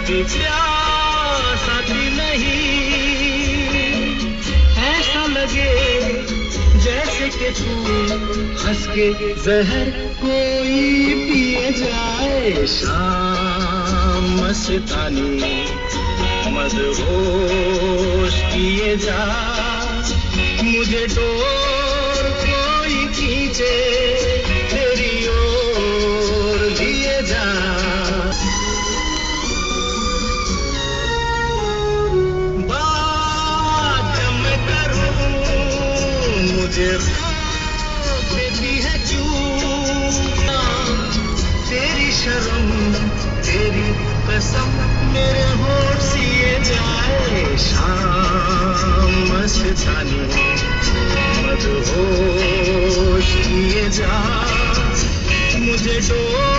कभी प्यास आती नहीं, ऐसा लगे जैसे कि तू हंस के जहर कोई पिए जाए। शाम मस्तानी मदहोश किए जा, मुझे डोर कोई खींचे तेरी ओर लिए जा। बात जब मैं करूं मुझे रोक देती है क्यों? तेरी शर्म तेरी कसम मेरे होठ सिए जाए। शाम मस्तानी मदहोश किए जा, मुझे डोर